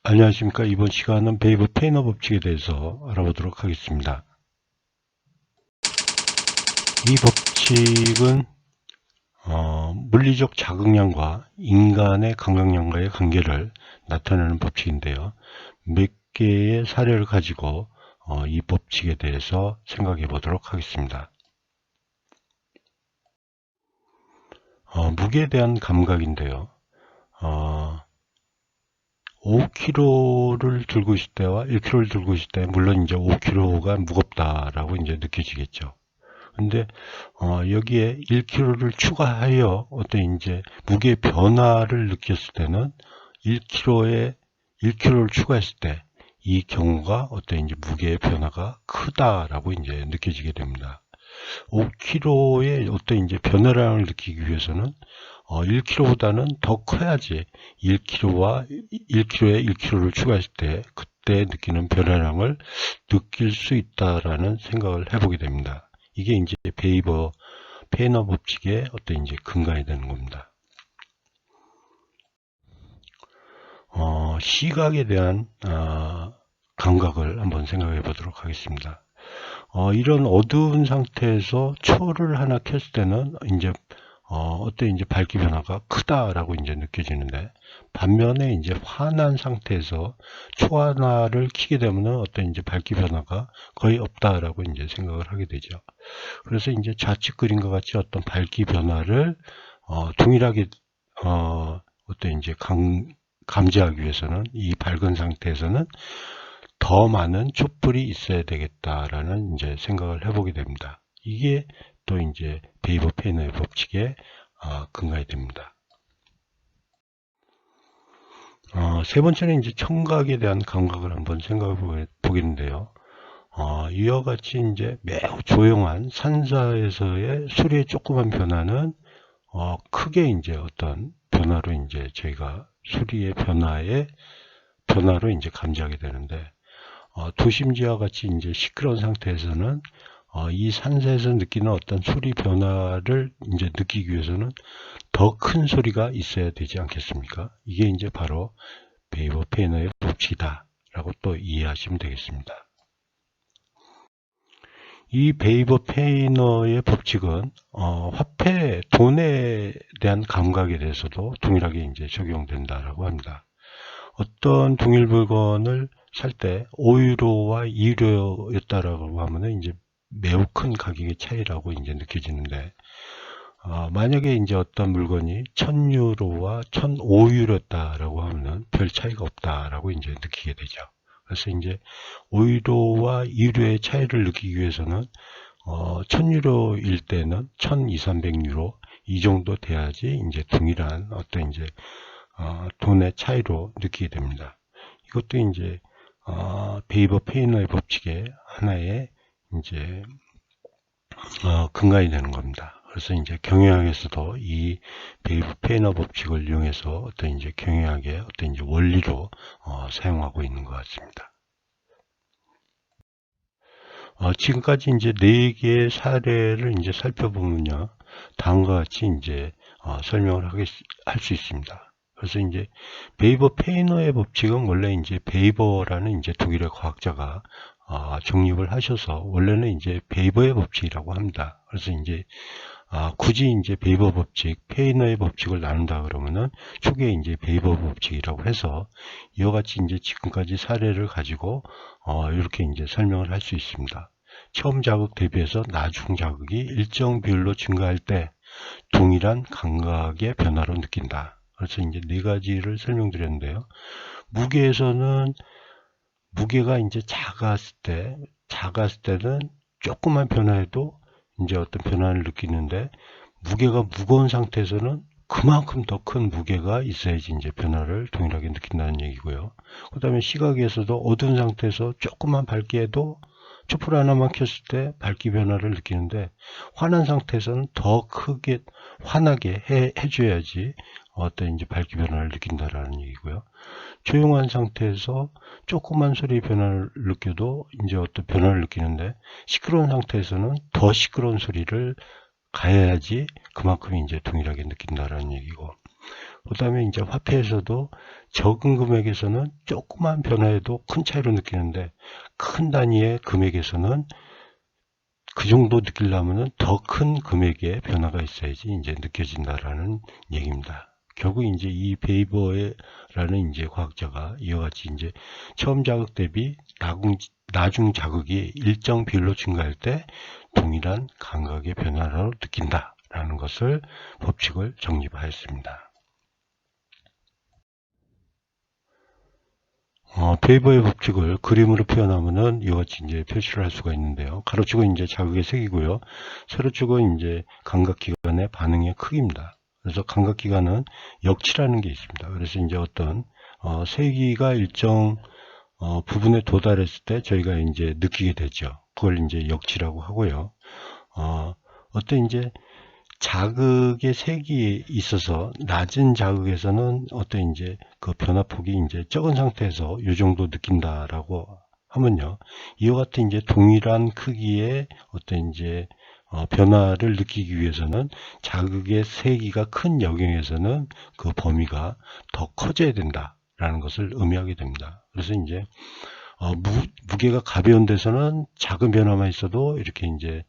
안녕하십니까. 이번 시간은 베이브 페이너 법칙에 대해서 알아보도록 하겠습니다. 이 법칙은 물리적 자극량과 인간의 감각량과의 관계를 나타내는 법칙인데요. 몇 개의 사례를 가지고 이 법칙에 대해서 생각해 보도록 하겠습니다. 무게에 대한 감각인데요. 5kg를 들고 있을 때와 1kg를 들고 있을 때, 물론 이제 5kg가 무겁다라고 이제 느껴지겠죠. 근데, 여기에 1kg를 추가하여 어떤 이제 무게 변화를 느꼈을 때는 1kg를 추가했을 때 이 경우가 어떤 이제 무게의 변화가 크다라고 이제 느껴지게 됩니다. 5kg의 어떤 이제 변화량을 느끼기 위해서는 1kg보다는 더 커야지 1kg와 1kg에 1kg를 추가했을 때 그때 느끼는 변화량을 느낄 수 있다라는 생각을 해보게 됩니다. 이게 이제 베이버 페이너 법칙의 어떤 이제 근간이 되는 겁니다. 시각에 대한 감각을 한번 생각해 보도록 하겠습니다. 이런 어두운 상태에서 초를 하나 켰을 때는 이제 어때 이제 밝기 변화가 크다라고 이제 느껴지는데, 반면에 이제 환한 상태에서 초 하나를 켜게 되면 어떤 이제 밝기 변화가 거의 없다라고 이제 생각을 하게 되죠. 그래서 이제 좌측 그림과 같이 어떤 밝기 변화를 동일하게 어떤 이제 감지하기 위해서는 이 밝은 상태에서는 더 많은 촛불이 있어야 되겠다라는 이제 생각을 해보게 됩니다. 이게 또 이제 베이버 페이너의 법칙의 근간이 됩니다. 세 번째는 이제 청각에 대한 감각을 한번 생각해 보겠는데요. 이와 같이 이제 매우 조용한 산사에서의 소리의 조그만 변화는 크게 이제 어떤 변화로 이제 저희가 소리의 변화로 이제 감지하게 되는데, 도심지와 같이 이제 시끄러운 상태에서는 이 산사에서 느끼는 어떤 소리 변화를 이제 느끼기 위해서는 더 큰 소리가 있어야 되지 않겠습니까? 이게 이제 바로 베이버 페이너의 법칙이다라고 또 이해하시면 되겠습니다. 이 베이버 페이너의 법칙은 화폐, 돈에 대한 감각에 대해서도 동일하게 이제 적용된다라고 합니다. 어떤 동일 물건을 살 때 5유로와 2유로였다라고 하면은 이제 매우 큰 가격의 차이라고 이제 느껴지는데, 만약에 이제 어떤 물건이 1000유로와 1005유로였다라고 하면은 별 차이가 없다라고 이제 느끼게 되죠. 그래서 이제 5유로와 2유로의 차이를 느끼기 위해서는 1000유로일 때는 1200, 300유로 이 정도 돼야지 이제 동일한 어떤 이제 돈의 차이로 느끼게 됩니다. 이것도 이제 베이버 페이너의 법칙의 하나의 이제 근간이 되는 겁니다. 그래서 이제 경영학에서도 이 베이브 페이너 법칙을 이용해서 어떤 이제 경영학의 어떤 이제 원리로 사용하고 있는 것 같습니다. 지금까지 이제 4개의 사례를 이제 살펴보면요, 다음과 같이 이제 설명을 할 수 있습니다. 그래서 이제 베이버 페이너의 법칙은 원래 이제 베이버라는 이제 독일의 과학자가 정립을 하셔서 원래는 이제 베이버의 법칙이라고 합니다. 그래서 이제 굳이 이제 베이버 법칙, 페이너의 법칙을 나눈다 그러면은 초기에 이제 베이버 법칙이라고 해서 이와 같이 이제 지금까지 사례를 가지고 이렇게 이제 설명을 할 수 있습니다. 처음 자극 대비해서 나중 자극이 일정 비율로 증가할 때 동일한 감각의 변화로 느낀다. 그래서 이제 4가지를 설명드렸는데요. 무게에서는 무게가 이제 작았을 때는 조금만 변화해도 이제 어떤 변화를 느끼는데, 무게가 무거운 상태에서는 그만큼 더 큰 무게가 있어야지 이제 변화를 동일하게 느낀다는 얘기고요. 그 다음에 시각에서도 어두운 상태에서 조금만 밝게 해도 촛불 하나만 켰을 때 밝기 변화를 느끼는데, 환한 상태에서는 더 크게 환하게 해줘야지 어떤 이제 밝기 변화를 느낀다라는 얘기고요. 조용한 상태에서 조그만 소리 변화를 느껴도 이제 어떤 변화를 느끼는데, 시끄러운 상태에서는 더 시끄러운 소리를 가야지 그만큼 이제 동일하게 느낀다라는 얘기고, 그 다음에 이제 화폐에서도 적은 금액에서는 조그만 변화에도 큰 차이로 느끼는데 큰 단위의 금액에서는 그 정도 느끼려면은 더 큰 금액의 변화가 있어야지 이제 느껴진다라는 얘기입니다. 결국 이제 이 베이버라는 이제 과학자가 이와 같이 이제 처음 자극 대비 나중 자극이 일정 비율로 증가할 때 동일한 감각의 변화로 느낀다라는 것을 법칙을 정립하였습니다. 베이버의 법칙을 그림으로 표현하면은 이와 같이 이제 표시를 할 수가 있는데요. 가로축은 이제 자극의 색이고요. 세로축은 이제 감각기관의 반응의 크기입니다. 그래서 감각기관은 역치라는 게 있습니다. 그래서 이제 어떤 세기가 일정 부분에 도달했을 때 저희가 이제 느끼게 되죠. 그걸 이제 역치라고 하고요. 어떤 이제 자극의 색이 있어서 낮은 자극에서는 어떤 이제 그 변화폭이 이제 적은 상태에서 이 정도 느낀다라고 하면요. 이와 같은 이제 동일한 크기의 어떤 이제 변화를 느끼기 위해서는 자극의 세기가 큰 영역에서는 그 범위가 더 커져야 된다라는 것을 의미하게 됩니다. 그래서 이제 무게가 가벼운 데서는 작은 변화만 있어도 이렇게 이제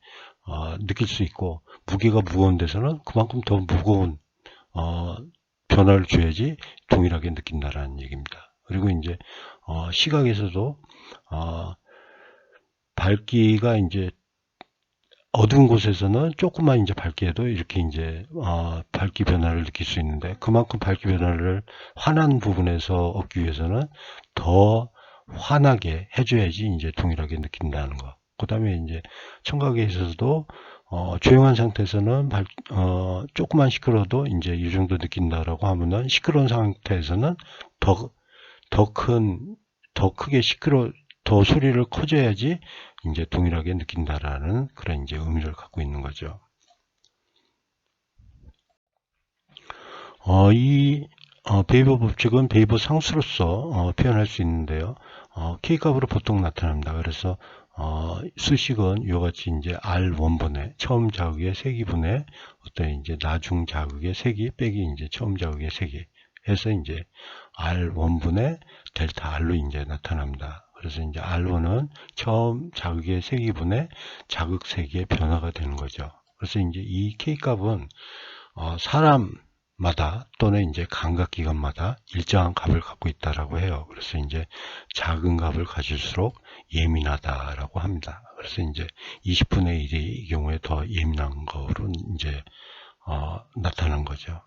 느낄 수 있고, 무게가 무거운 데서는 그만큼 더 무거운 변화를 줘야지 동일하게 느낀다라는 얘기입니다. 그리고 이제 시각에서도 밝기가 이제 어두운 곳에서는 조금만 이제 밝기에도 이렇게 이제 밝기 변화를 느낄 수 있는데, 그만큼 밝기 변화를 환한 부분에서 얻기 위해서는 더 환하게 해줘야지 이제 동일하게 느낀다는 거. 그 다음에 이제 청각에 있어서도 조용한 상태에서는 조금만 시끄러워도 이제 이 정도 느낀다라고 하면은, 시끄러운 상태에서는 더 크게 더 소리를 커져야지 이제 동일하게 느낀다라는 그런 이제 의미를 갖고 있는 거죠. 이 베이버 법칙은 베이버 상수로서 표현할 수 있는데요. K값으로 보통 나타납니다. 그래서 수식은 이와 같이 이제 R1분의 처음 자극의 세기분의 어떤 이제 나중 자극의 세기 빼기 이제 처음 자극의 세기 해서 이제 R1분의 델타 R로 이제 나타납니다. 그래서 이제 R1은 처음 자극의 세기분의 자극 세기의 변화가 되는 거죠. 그래서 이제 이 K값은 사람마다 또는 이제 감각기관마다 일정한 값을 갖고 있다라고 해요. 그래서 이제 작은 값을 가질수록 예민하다라고 합니다. 그래서 이제 20분의 1이 이 경우에 더 예민한 거로 이제 나타난 거죠.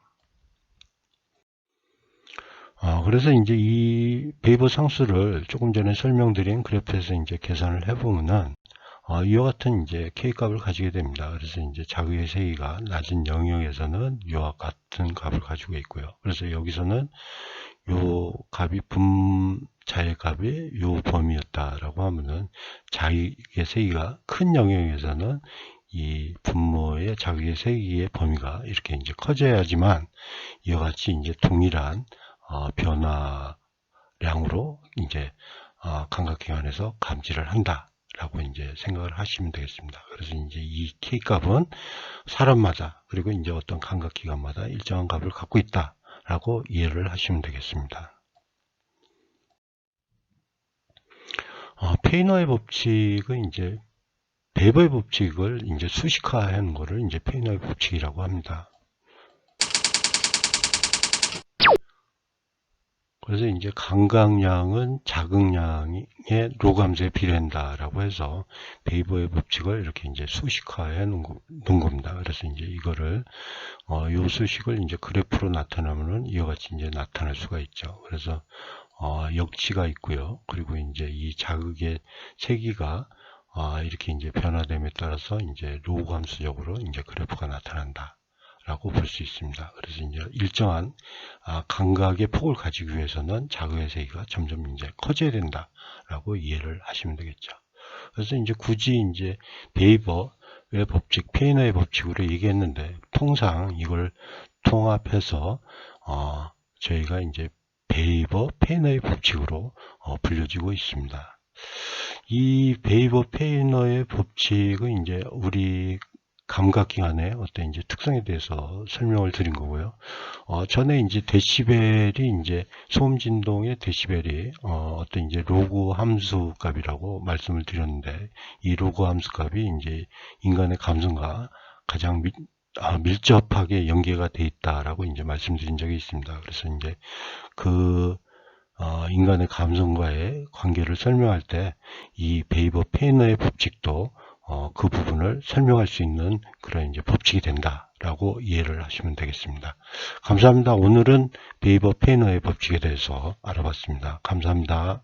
그래서 이제 이 베이버 상수를 조금 전에 설명드린 그래프에서 이제 계산을 해보면은 이와 같은 이제 K값을 가지게 됩니다. 그래서 이제 자극의 세기가 낮은 영역에서는 이와 같은 값을 가지고 있고요. 그래서 여기서는 요 값이 분자의 값이 요 범위였다라고 하면은 자극의 세기가 큰 영역에서는 이 분모의 자극의 세기의 범위가 이렇게 이제 커져야지만 이와 같이 이제 동일한 변화량으로 이제 감각기관에서 감지를 한다라고 이제 생각을 하시면 되겠습니다. 그래서 이제 이 K값은 사람마다 그리고 이제 어떤 감각기관마다 일정한 값을 갖고 있다라고 이해를 하시면 되겠습니다. 페이너의 법칙은 이제 베이버의 법칙을 이제 수식화하는 것을 이제 페이너의 법칙이라고 합니다. 그래서 이제 감각량은 자극량의 로감수에 비례한다라고 해서 베이버의 법칙을 이렇게 이제 수식화해 놓은 겁니다. 그래서 이제 이거를 요 수식을 이제 그래프로 나타내면은 이와 같이 이제 나타날 수가 있죠. 그래서 역치가 있고요. 그리고 이제 이 자극의 세기가 이렇게 이제 변화됨에 따라서 이제 로감수적으로 이제 그래프가 나타난다. 라고 볼 수 있습니다. 그래서 이제 일정한 감각의 폭을 가지기 위해서는 자극의 세기가 점점 이제 커져야 된다라고 이해를 하시면 되겠죠. 그래서 이제 굳이 이제 베이버의 법칙, 페이너의 법칙으로 얘기했는데 통상 이걸 통합해서 저희가 이제 베이버, 페이너의 법칙으로 불려지고 있습니다. 이 베이버, 페이너의 법칙은 이제 우리 감각기관의 어떤 이제 특성에 대해서 설명을 드린 거고요. 전에 이제 데시벨이 이제 소음 진동의 데시벨이 어떤 이제 로그 함수 값이라고 말씀을 드렸는데, 이 로그 함수 값이 이제 인간의 감성과 가장 밀접하게 연계가 돼 있다라고 이제 말씀드린 적이 있습니다. 그래서 이제 그 인간의 감성과의 관계를 설명할 때 이 베이버 페이너의 법칙도 그 부분을 설명할 수 있는 그런 이제 법칙이 된다라고 이해를 하시면 되겠습니다. 감사합니다. 오늘은 베이버 페이너의 법칙에 대해서 알아봤습니다. 감사합니다.